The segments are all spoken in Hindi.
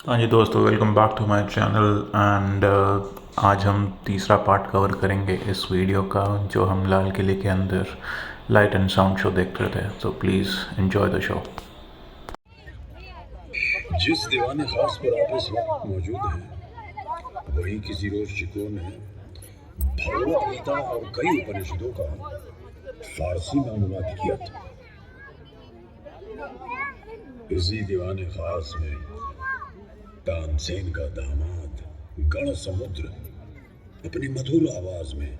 हाँ जी दोस्तों, welcome back to my channel and आज हम तीसरा पार्ट कवर करेंगे इस वीडियो का जो हम लाल किले के अंदर लाइट एंड साउंड शो देख रहे थे। तो प्लीज़ एंजॉय द शो। जिस दीवाने खास पर आप इस वक्त मौजूद हैं वही किसी रोज शिकोह ने भगवत गीता और कई उपनिषदों का फारसी में अनुवाद किया था। इसी दीवाने खास में तानसेन का दामाद गण समुद्र अपनी मधुर आवाज में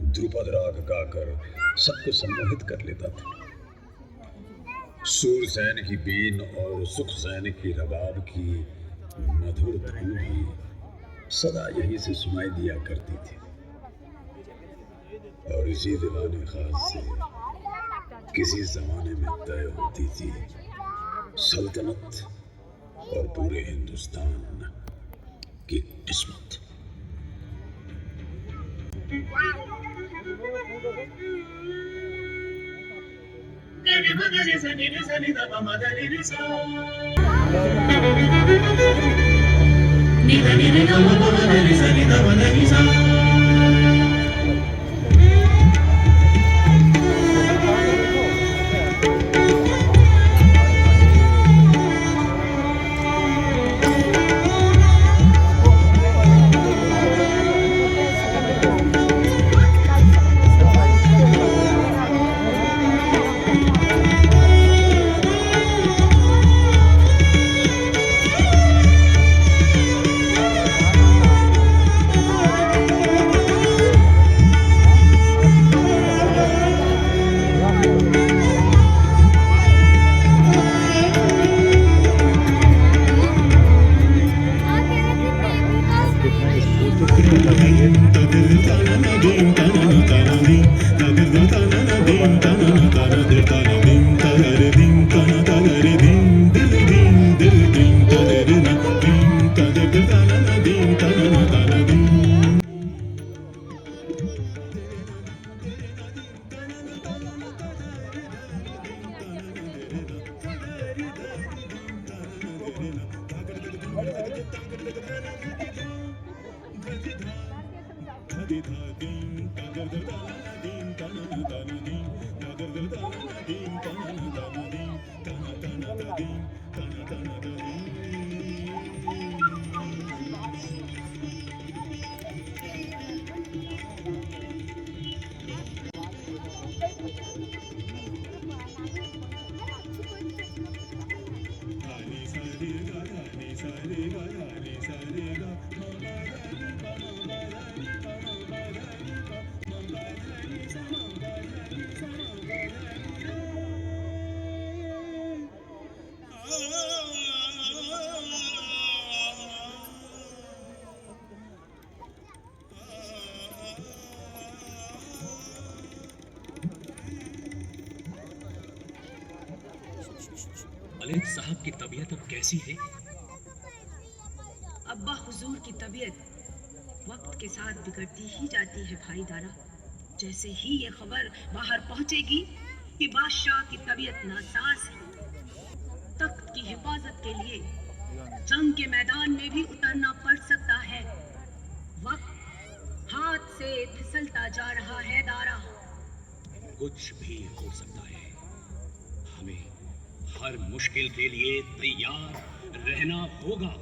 ध्रुपद राग गाकर सबको सम्मोहित कर लेता था। सूरसेन की बीन और सुखसेन की रबाब की मधुर धुन भी सदा यहीं से सुनाई दिया करती थी। और इसी दीवाने खास से किसी जमाने में तय होती थी सल्तनत और पूरे हिंदुस्तान की किस्मत। मलिक साहब की तबीयत अब कैसी है? अब्बा हुजूर की तबीयत वक्त के साथ बिगड़ती ही जाती है भाई दारा। जैसे ही ये खबर बाहर पहुंचेगी कि बादशाह की तबीयत नासाज है, तख्त की हिफाजत के लिए जंग के मैदान में भी उतरना पड़ सकता है। वक्त हाथ से फिसलता जा रहा है दारा। कुछ भी हो सकता है। हमें हर मुश्किल के लिए तैयार रहना होगा,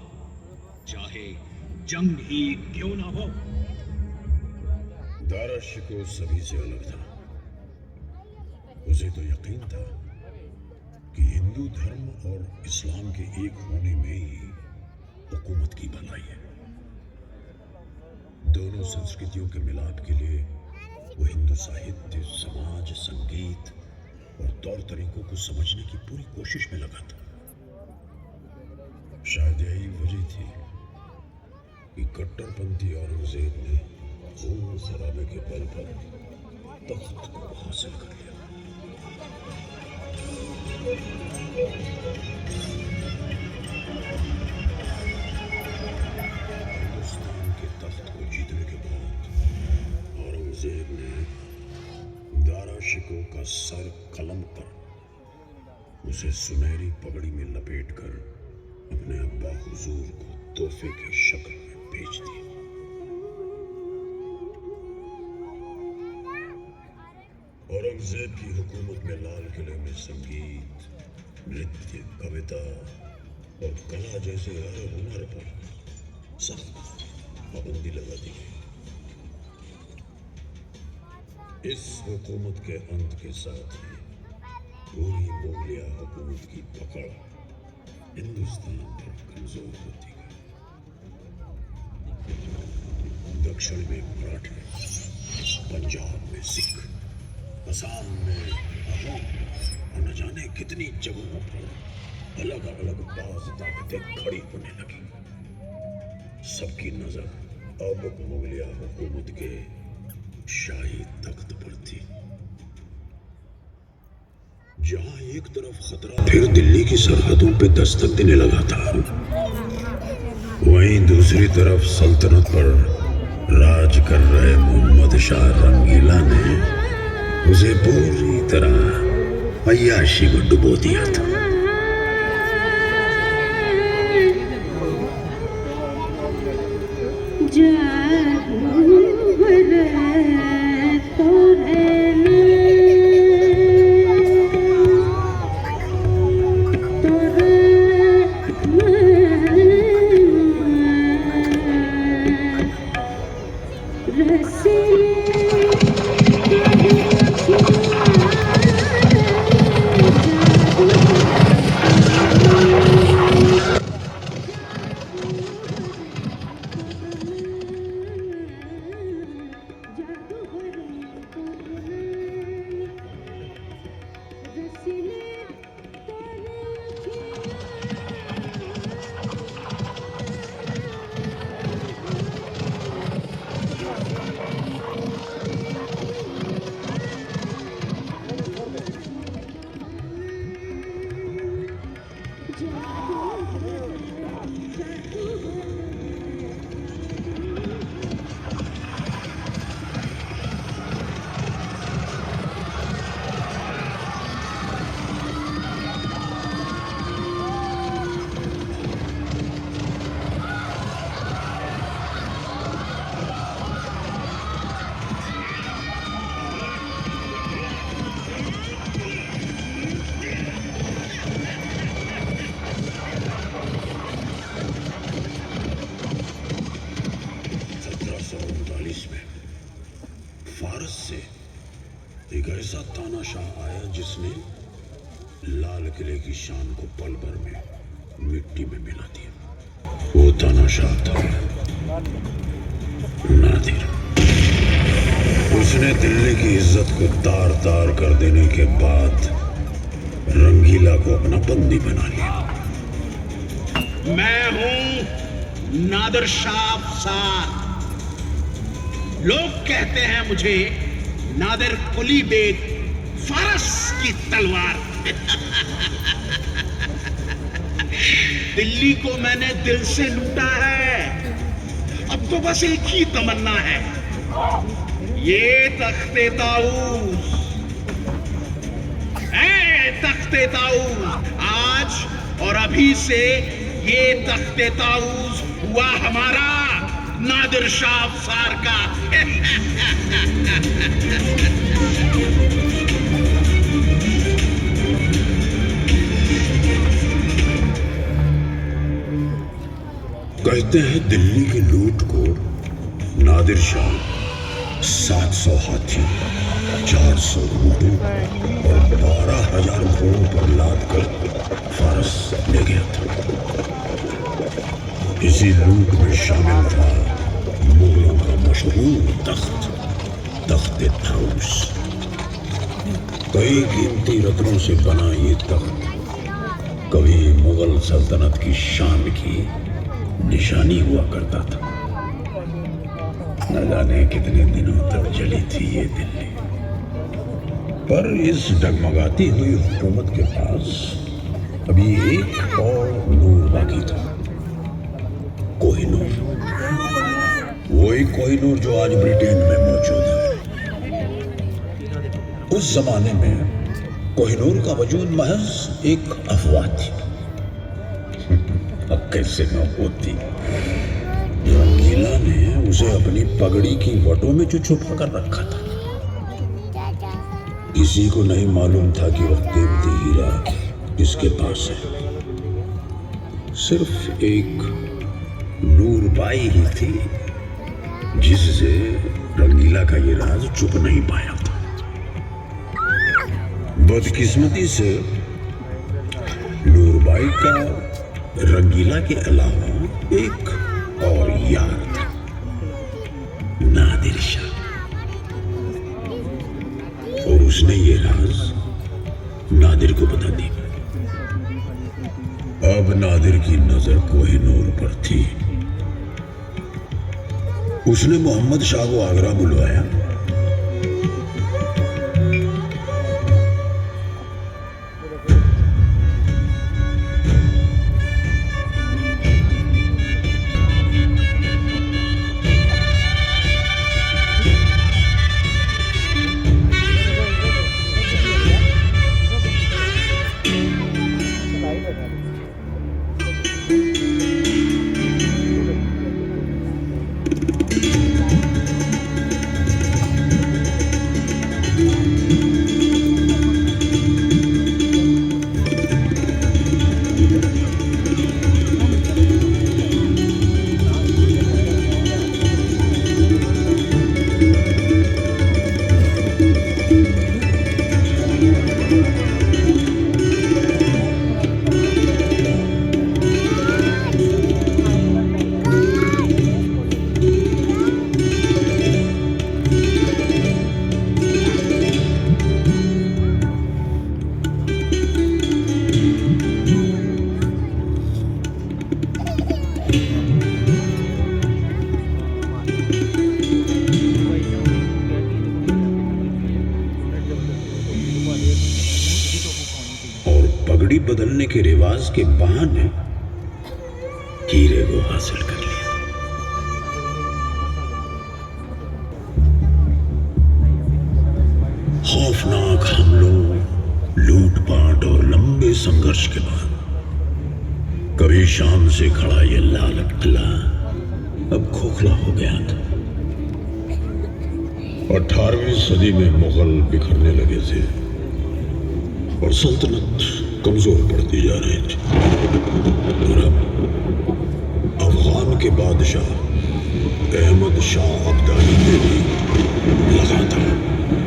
चाहे जंग ही क्यों ना हो। दारा शिकोह सभी से अलग था। उसे तो यकीन था कि हिंदू धर्म और इस्लाम के एक होने में ही हुकूमत की भलाई है। दोनों संस्कृतियों के मिलाप के लिए वो हिंदू साहित्य, समाज, संगीत और तौर तरीकों को समझने की पूरी कोशिश में लगा था। शायद यही वजह थी कि कट्टरपंथी औरंगजेब ने खून खराबे के बल पर तख्त को हासिल कर लिया। हिंदुस्तान के तख्त को जीतने के बाद औरंगजेब ने दारा शिकोह का सर कलम कर उसे सुनहरी पगड़ी में लपेटकर अपने अब्बा हुजूर को तोहफे की शक्ल में भेज दी। औरंगजेब की हुकूमत में लाल किले में संगीत, नृत्य, कविता और कला जैसे हर हुनर पर सख्त पाबंदी लगा दी गई। इस हुकूमत के अंत के साथ ही पूरी मुगलिया हुकूमत की पकड़ हिंदुस्तान पर कमजोर होती गई। दक्षिण में मराठे, पंजाब में सिख, असम में अहोम और न जाने कितनी जगहों पर अलग अलग बाज ताकतें खड़ी होने लगी। सबकी नजर अब मुगलिया हुकूमत के शाही तख्त पर थी। जहां एक तरफ खतरा फिर दिल्ली की सरहदों पे दस्तक देने लगा था, वहीं दूसरी तरफ सल्तनत पर राज कर रहे मोहम्मद शाह रंगीला ने उसे पूरी तरह अय्याशी में डुबो दिया था। फारस से एक ऐसा तानाशाह आया जिसने लाल किले की शान को पल भर में मिट्टी में मिला दिया। वो तानाशाह था नादिर। उसने दिल्ली की इज्जत को तार तार कर देने के बाद रंगीला को अपना बंदी बना लिया। मैं हूं नादिर शाह अफसार। लोग कहते हैं मुझे नादिर कुली बेग, फारस की तलवार। दिल्ली को मैंने दिल से लूटा है। अब तो बस एक ही तमन्ना है, ये तख्ते ताऊस। तख्ते ताऊस, आज और अभी से ये तख्ते ताऊस हुआ हमारा, नादिर शाह अफसार का। कहते हैं दिल्ली की लूट को नादिर शाह 700 हाथी, 400 ऊंटों और 12,000 घोड़ों पर लाद कर फारस ले गया था। इसी लूट में शामिल था मुगलों का मशहूर तख्ते ताऊस। कई कीमती रत्नों से बना ये तख्त कभी मुगल सल्तनत की शान की निशानी हुआ करता था। न जाने कितने दिनों तक जली थी ये दिल्ली, पर इस डगमगाती हुई हुकूमत के पास अभी एक और नूर बाकी था, कोहिनूर। वही कोहिनूर जो आज ब्रिटेन में मौजूद है। उस जमाने में कोहिनूर का वजूद महज एक अफवाह थी। कैसे न होती। रंगीला ने उसे अपनी पगड़ी की वटों में जो छुपा कर रखा था। किसी को नहीं मालूम था कि वह कीमती हीरा किसके पास है। सिर्फ एक नूरबाई ही थी जिससे रंगीला का ये राज छुप नहीं पाया था। बदकिस्मती से नूरबाई का रंगीला के अलावा एक और यार था, नादिर शाह। और उसने ये राज नादिर को बता दी। अब नादिर की नजर कोहिनूर पर थी। उसने मोहम्मद शाह को आगरा बुलवाया। पगड़ी बदलने के रिवाज के बहाने हीरे को हासिल कर लिया। खौफनाक हमलों, लूटपाट और लंबे संघर्ष के बाद कभी शाम से खड़ा ये लाल किला अब खोखला हो गया था। 18वीं सदी में मुगल बिखरने लगे थे और सल्तनत कमजोर पड़ती जा रही थी। और अब अफगान के बादशाह अहमद शाह अब्दाली ने भी लगातार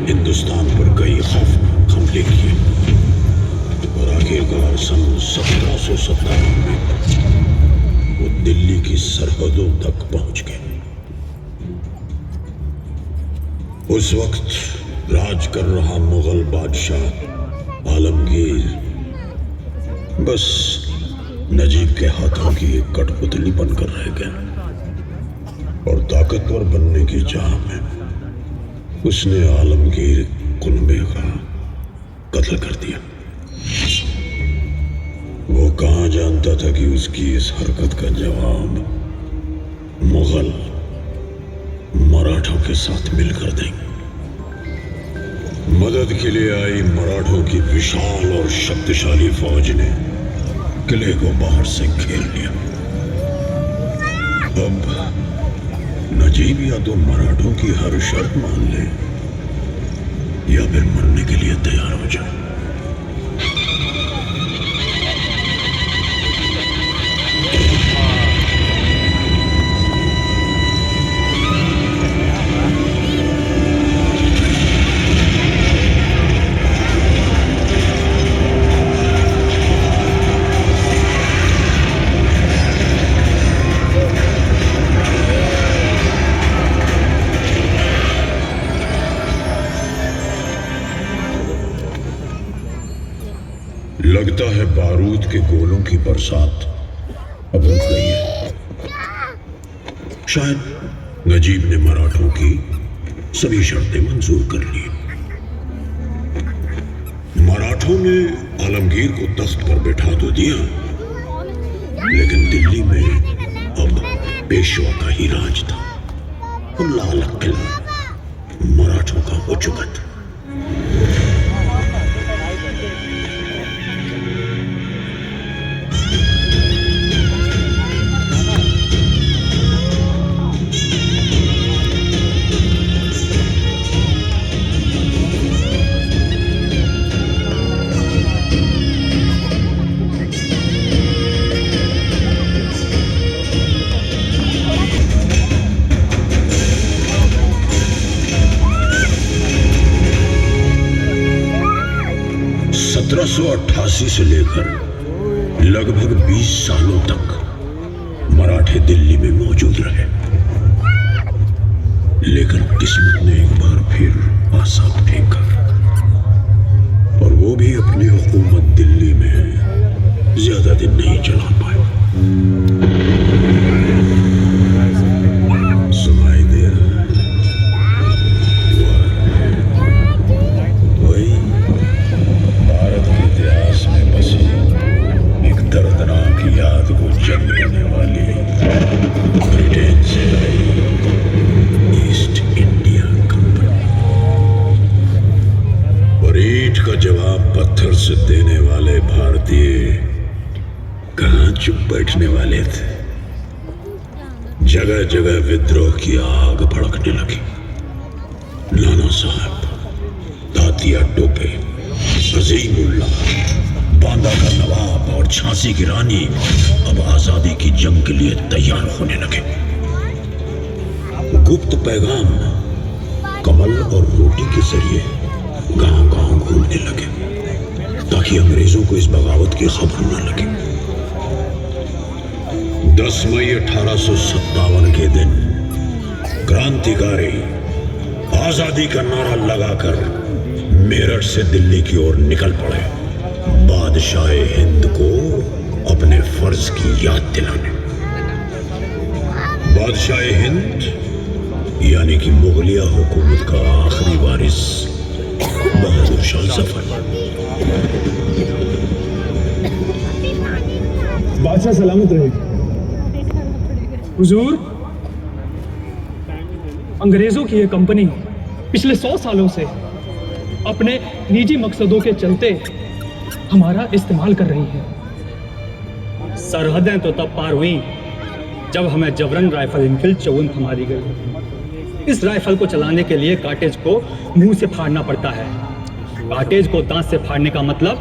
हिंदुस्तान पर कई खौफनाक हमले किए और आखिरकार सन 1757 में वो दिल्ली की सरहदों तक पहुंच गए। उस वक्त राज कर रहा मुगल बादशाह आलमगीर बस नजीब के हाथों की एक कठपुतली बनकर रह गया और ताकतवर बनने की चाह में उसने आलमगीर कुनबे का कत्ल कर दिया। वो कहां जानता था कि उसकी इस हरकत का जवाब मुगल मराठों के साथ मिलकर देंगे। मदद के लिए आई मराठों की विशाल और शक्तिशाली फौज ने किले को बाहर से घेर लिया। अब नजीब या तो मराठों की हर शर्त मान ले या फिर मरने के लिए तैयार हो जाए। लगता है बारूद के गोलों की बरसात अब रुक गई है। शायद नजीब ने मराठों की सभी शर्तें मंजूर कर ली। मराठों ने आलमगीर को तख्त पर बैठा तो दिया, लेकिन दिल्ली में अब पेशवा का ही राज था और लाल किला मराठों का हो चुका था। 1788 से लेकर लगभग 20 सालों तक मराठे दिल्ली में मौजूद रहे, लेकिन किस्मत ने एक बार फिर आसा फेंका और वो भी अपनी हुकूमत दिल्ली में ज्यादा दिन नहीं चला पाए। सुनाई दे रहा वही भारत के इतिहास में बसी एक दर्दनाक याद को जन्म देने वाली ब्रिटेन से आई ईस्ट इंडिया कंपनी। और ईंट का जवाब पत्थर से देने वाले भारतीय कहां चुप बैठने वाले थे। जगह जगह विद्रोह की आग भड़कने लगी। नाना साहब, तातिया टोपे, अजीमुल्ला, बांदा का नवाब और झांसी की रानी अब आजादी की जंग के लिए तैयार होने लगे। गुप्त पैगाम कमल और रोटी के जरिए गांव-गांव घूमने लगे ताकि अंग्रेजों को इस बगावत की खबर न लगे। 10 मई 1857 के दिन क्रांतिकारी आजादी का नारा लगाकर मेरठ से दिल्ली की ओर निकल पड़े, बादशाह हिंद को अपने फर्ज की याद दिलाने। बादशाह हिंद यानी कि मुगलिया हुकूमत का आखिरी वारिस बहादुर शाह जफर। बादशाह सलामत रहे। हुजूर, अंग्रेजों की यह कंपनी पिछले 100 सालों से अपने निजी मकसदों के चलते हमारा इस्तेमाल कर रही है। सरहदें तो तब पार हुई जब हमें जबरन राइफल इनफील्ड 54 थमा दी गई। इस राइफल को चलाने के लिए कार्टेज को मुंह से फाड़ना पड़ता है। कार्टेज को दांत से फाड़ने का मतलब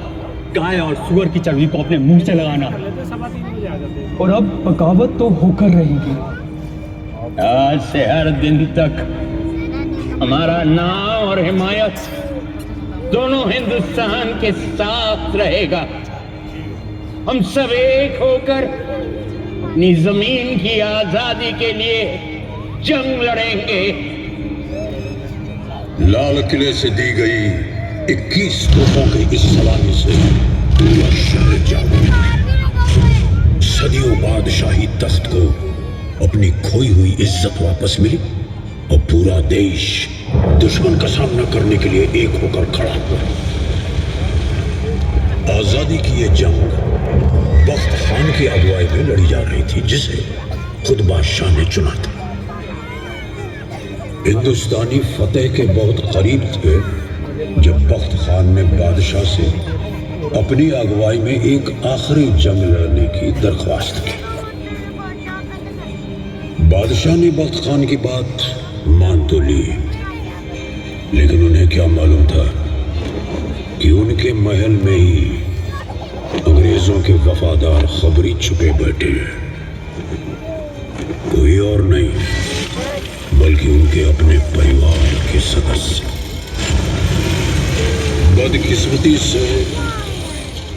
गाय और सुअर की चर्बी को अपने मुंह से लगाना। और अब बगावत तो होकर रहेगी। आज से हर दिन तक हमारा नाम और हिमायत दोनों हिंदुस्तान के साथ रहेगा। हम सब एक होकर अपनी जमीन की आजादी के लिए जंग लड़ेंगे। लाल किले से दी गई 21 तोपों की इस सलामी से पूरा शहर जागा। सदियों बाद शाही तख्त को अपनी खोई हुई इज्जत वापस मिली और पूरा देश दुश्मन का सामना करने के लिए एक होकर खड़ा हुआ। आजादी की यह जंग बख्त खान की अगुवाई में लड़ी जा रही थी, जिसे खुद बादशाह ने चुना था। हिंदुस्तानी फतेह के बहुत करीब थे जब बख्त खान ने बादशाह से अपनी अगुवाई में एक आखिरी जंग लड़ने की दरख्वास्त की। बादशाह ने बख्त खान की बात मान तो ली, लेकिन उन्हें क्या मालूम था कि उनके महल में ही अंग्रेजों के वफादार खबरी छुपे बैठे हैं। कोई और नहीं बल्कि उनके अपने परिवार के सदस्य। बदकिस्मती से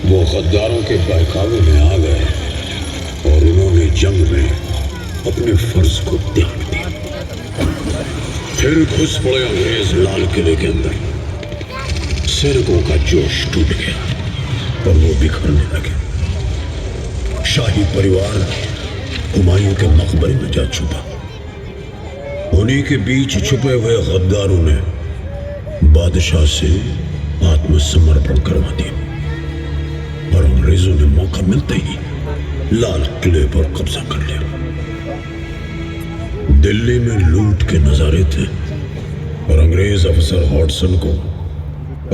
वो गद्दारों के बहकावे में आ गए और उन्होंने जंग में अपने फर्ज को त्याग दिया। फिर घुस पड़े अंग्रेज लाल किले के अंदर। सैनिकों का जोश टूट गया और वो बिखरने लगे। शाही परिवार हुमायूं के मकबरे में जा छुपा। उन्हीं के बीच छुपे हुए गद्दारों ने बादशाह से आत्मसमर्पण करवा दिया और अंग्रेजों ने मौका मिलते ही लाल किले पर कब्जा कर लिया। दिल्ली में लूट के नजारे थे और अंग्रेज अफसर हॉटसन को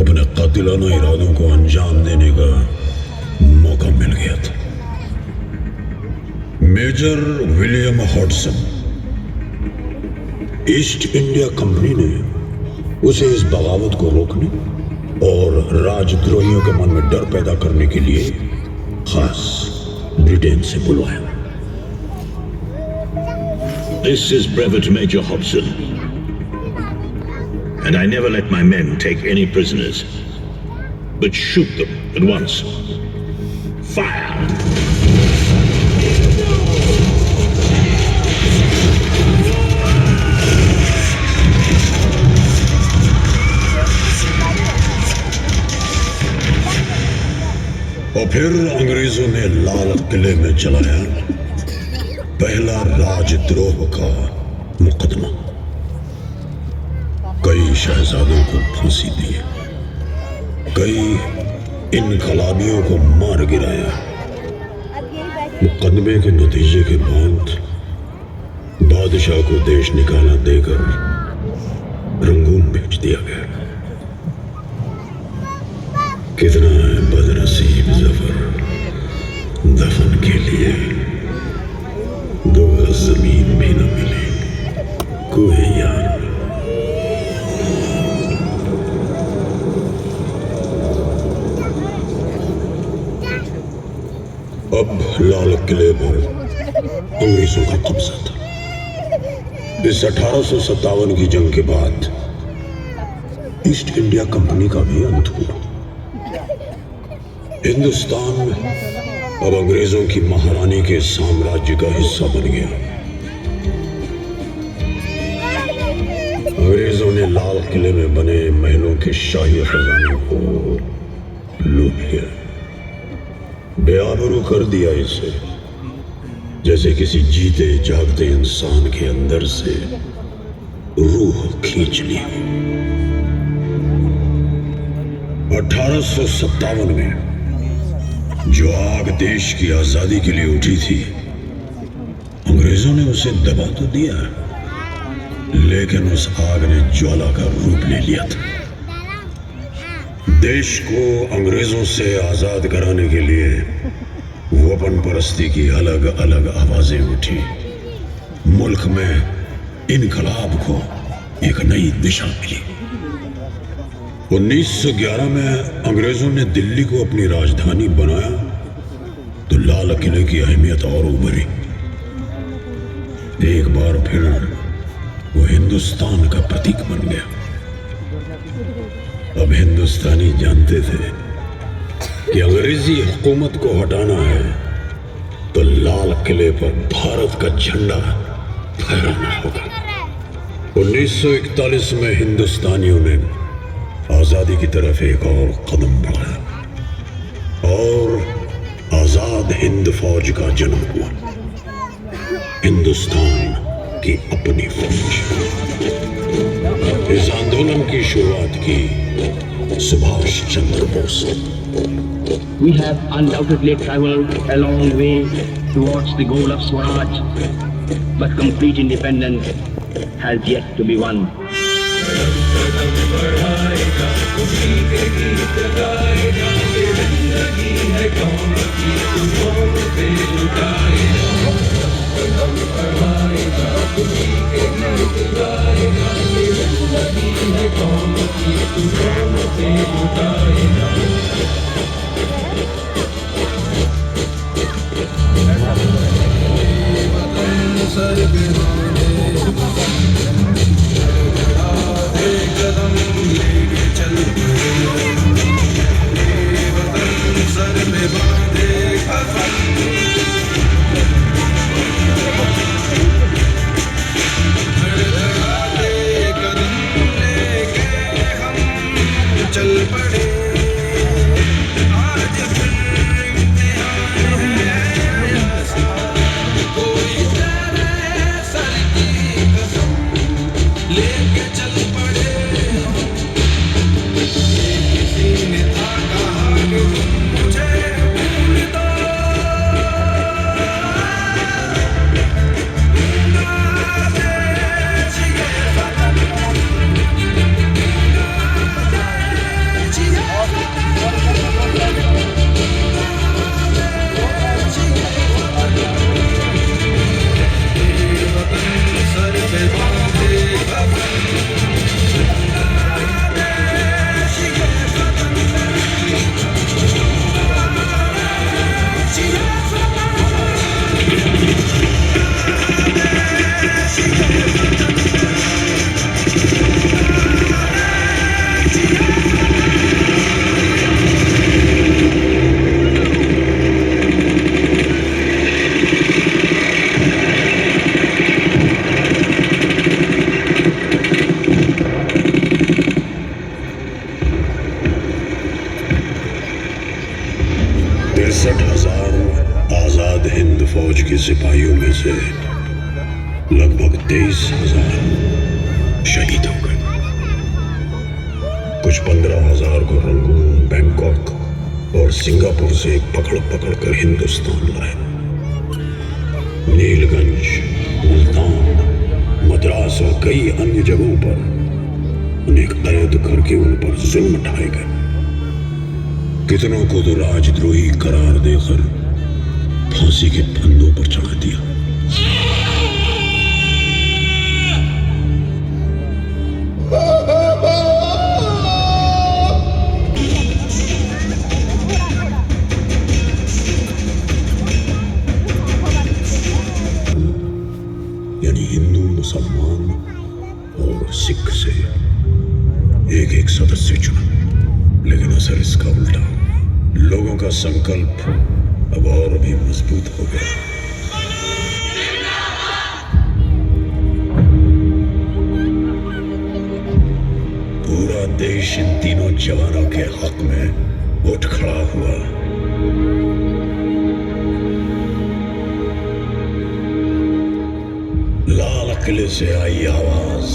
अपने कातिलाना इरादों को अंजाम देने का मौका मिल गया था। Major William Hotson, East India Company ने उसे इस बगावत को रोकने और राजद्रोहियों के मन में डर पैदा करने के लिए खास ब्रिटेन से बुलवाया। This is Brevet Major Hobson, and I never let my men take any prisoners. but shoot them at once. Fire! और फिर अंग्रेजों ने लाल किले में चलाया पहला राजद्रोह का मुकदमा। कई शहजादों को फांसी दी, कई इनकलाबियों को मार गिराया। मुकदमे के नतीजे के बाद बादशाह को देश निकाला देकर रंगून भेज दिया गया। कितना है बदनसीब जफर, दफन के लिए 2 गज जमीन भी न मिली। कोई यार अब लाल किले पर अंग्रेजों का कब्जा था। इस 1857 की जंग के बाद ईस्ट इंडिया कंपनी का भी अंत हुआ। हिंदुस्तान अब अंग्रेजों की महारानी के साम्राज्य का हिस्सा बन गया। अंग्रेजों ने लाल किले में बने महलों के शाही खजाने को लूट लिया, बेआबरू कर दिया इसे, जैसे किसी जीते जागते इंसान के अंदर से रूह खींच ली। 1857 में जो आग देश की आजादी के लिए उठी थी, अंग्रेजों ने उसे दबा तो दिया, लेकिन उस आग ने ज्वाला का रूप ले लिया था। देश को अंग्रेजों से आजाद कराने के लिए वतन परस्ती की अलग अलग आवाजें उठी। मुल्क में इनकलाब को एक नई दिशा मिली। 1911 में अंग्रेजों ने दिल्ली को अपनी राजधानी बनाया तो लाल किले की अहमियत और उभरी। एक बार फिर वो हिंदुस्तान का प्रतीक बन गया। अब हिंदुस्तानी जानते थे कि अंग्रेजी हुकूमत को हटाना है तो लाल किले पर भारत का झंडा फहराना होगा। 1941 में हिंदुस्तानियों ने आजादी की तरफ एक और कदम बढ़ाया और आजाद हिंद फौज का जन्म हुआ। हिंदुस्तान की अपनी फौज। इस आंदोलन की शुरुआत की Subhash Chandra Bose. We have undoubtedly traveled a long way towards the goal of Swaraj, but complete independence has yet to be won. लगभग 23,000 शहीद हो गए। कुछ 15,000 को रंगून, बैंकॉक और सिंगापुर से पकड़ पकड़ कर हिंदुस्तान लाए। नीलगंज, मुल्तान, मद्रास और कई अन्य जगहों पर उन्हें कैद करके उन पर जुल्म ढाए गए। कितनों को तो राजद्रोही करार देकर फांसी के फंदों पर चढ़ा दिया। यानी हिंदू, मुसलमान और सिख से एक एक सदस्य चुना, लेकिन असर इसका उल्टा। लोगों का संकल्प अब और भी मजबूत हो गया। पूरा देश इन तीनों जवानों के हक में उठ खड़ा हुआ। लाल किले से आई आवाज,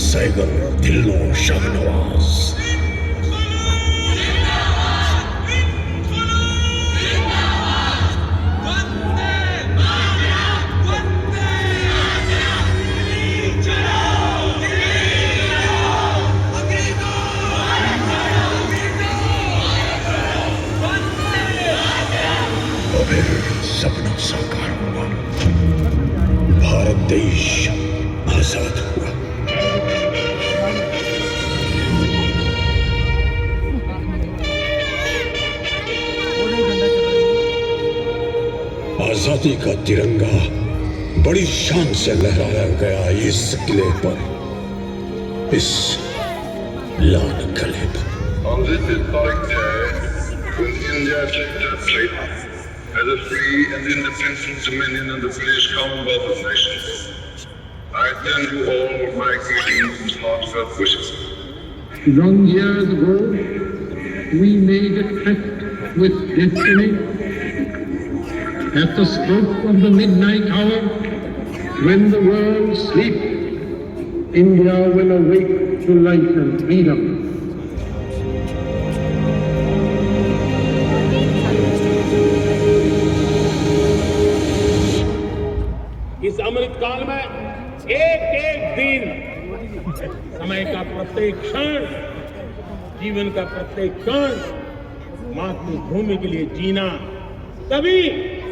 सैगर दिलों शाहनवाज। और फिर सपना साकार हुआ। भारत देश आजाद हुआ। आजादी का तिरंगा बड़ी शान से लहराया गया इस किले पर, इस लाल किले पर। On this historic day, when India takes her place as a free and independent dominion of the British Commonwealth of Nations, I send you all my greetings and heartfelt wishes. Long years ago, we made a pact with destiny. At the stroke of the midnight hour, when the world sleeps, India will awake to life and freedom. इस अमृत काल में एक एक दिन, समय का प्रत्येक क्षण, जीवन का प्रत्येक क्षण मातृभूमि के लिए जीना, तभी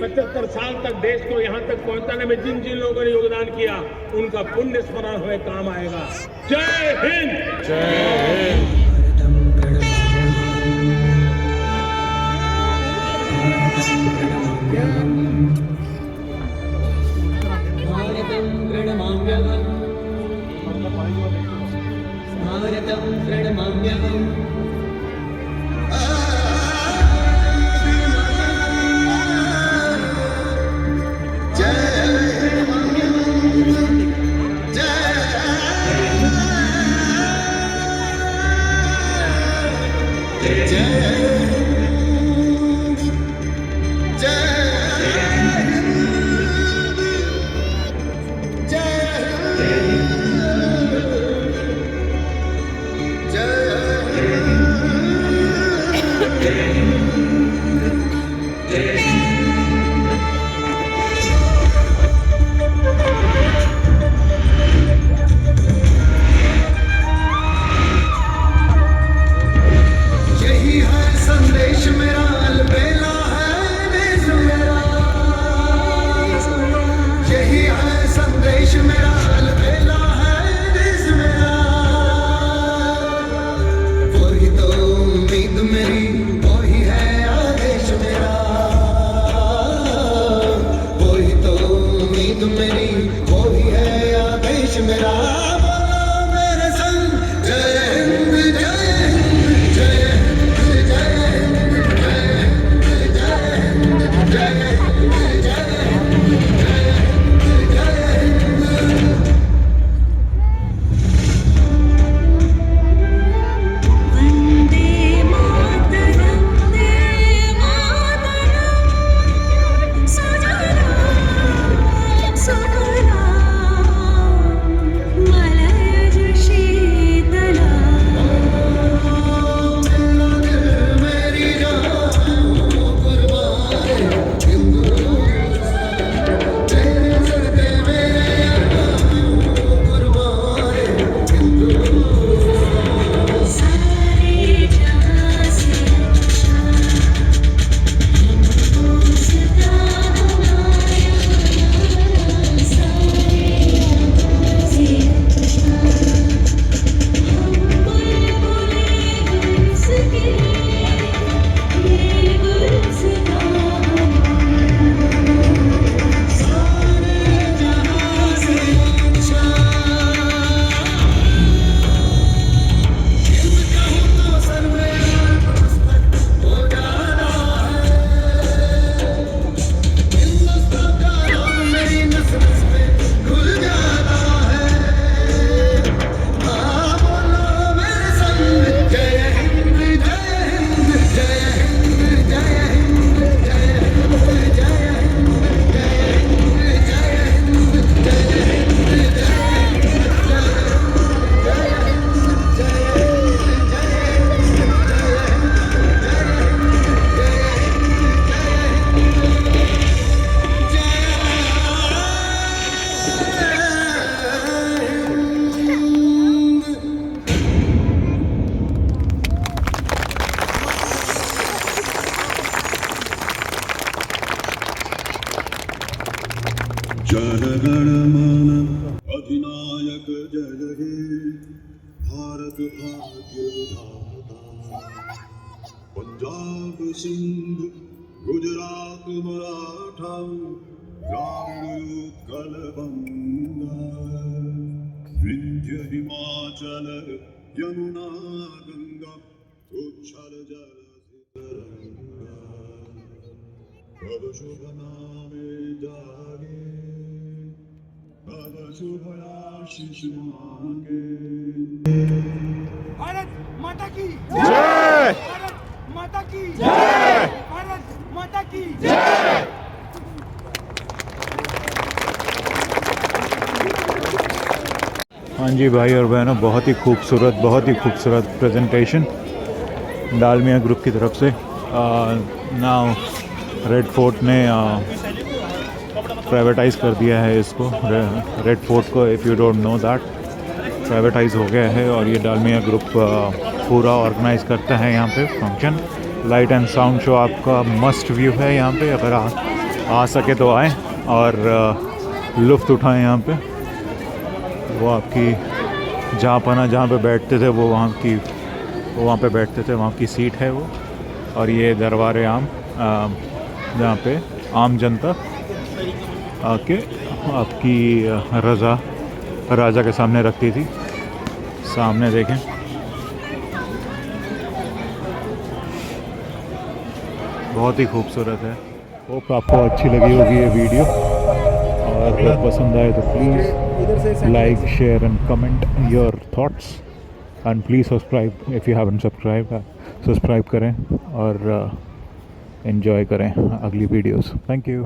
75 साल तक देश को यहाँ तक पहुंचाने में जिन जिन लोगों ने योगदान किया, उनका पुण्य स्मरण हुए काम आएगा। जय हिंद। जय हिंद। Sukha जनगणमन अधिनायक जय हे भारत भाग्य विधाता पंजाब सिंध गुजरात मराठा द्राविड़ उत्कल बंगा विंध्य हिमाचल यमुना गंगा उच्छल जल तरंगा तब शुभ नामे जागे तब शुभ आशीष मांगे। भारत माता की जय, भारत माता की जय, भारत माता की जय। हाँ जी भाई और बहनों, बहुत ही खूबसूरत प्रेजेंटेशन डालमिया ग्रुप की तरफ से। नाउ रेड फोर्ट ने प्राइवेटाइज़ कर दिया है इसको, रेड फोर्ट को। If you don't know that, privatise हो गया है और ये डालमिया ग्रुप पूरा ऑर्गेनाइज़ करता है यहाँ पे function. Light and sound show आपका मस्ट व्यू है यहाँ पे, अगर आ सके तो आएँ और लुफ्त उठाएं यहाँ पे। वो आपकी जहाँ पे बैठते थे वो वहाँ पे बैठते थे, वहाँ की सीट है वो। और ये दरबार आम जहाँ पे आम जनता आके आपकी राजा के सामने रखती थी। सामने देखें, बहुत ही खूबसूरत है। होप आपको अच्छी लगी होगी ये वीडियो, और पसंद आए तो please like, share and comment your thoughts, and please subscribe if you haven't subscribe करें और एंजॉय करें अगली वीडियोस। Thank you.